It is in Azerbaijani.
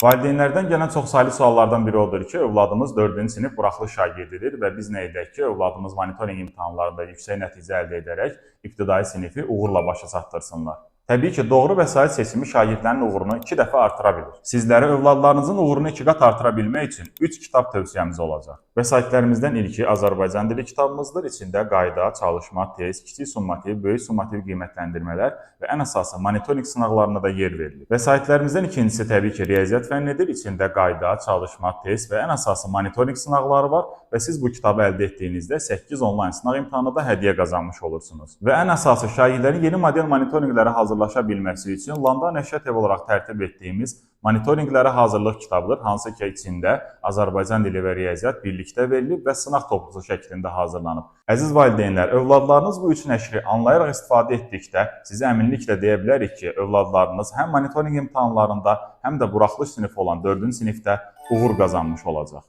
Valideynlərdən gələn çoxsaylı suallardan biri odur ki, övladımız 4-cü sinif buraxılış şagirdidir və biz nə edək ki, övladımız monitorinq imtahanlarında yüksək nəticə əldə edərək ibtidai sinifi uğurla başa çatdırsınlar. Təbii ki, doğru vəsait seçimi şagirdlərin uğurunu 2 dəfə artıra bilir. Sizlərə övladlarınızın uğurunu 2 qat artıra bilmək üçün 3 kitab tövsiyəmiz olacaq. Vəsaitlərimizdən ilki Azərbaycan dili kitabımızdır. İçində qayda, çalışma, test, kiçik summativ, böyük summativ qiymətləndirmələr və ən əsası monitorinq sınaqlarına da yer verilir. Vəsaitlərimizdən ikincisi təbii ki, riyaziyyat fənnidir. İçində qayda, çalışma, test və ən əsası monitorinq sınaqları var və siz bu kitabı əldə etdiyinizdə 8 onlayn sınaq imtahanında da hədiyyə qazanmış olursunuz. Və ən əsası şagirdlərin yeni model monitorinqlərə hazırlaşa bilməsi üçün Landa Nəşrət olaraq tərtib etdiyimiz monitorinqlərə hazırlıq kitabıdır, hansı ki içində Azərbaycan dili və riyaziyyat birlikdə verilib və sınaq toplusu şəklində hazırlanıb. Əziz valideynlər, övladlarınız bu üç nəşri anlayaraq istifadə etdikdə sizə əminliklə deyə bilərik ki, övladlarınız həm monitorinq imtahanlarında, həm də buraxılış sinifi olan 4-cü sinifdə uğur qazanmış olacaq.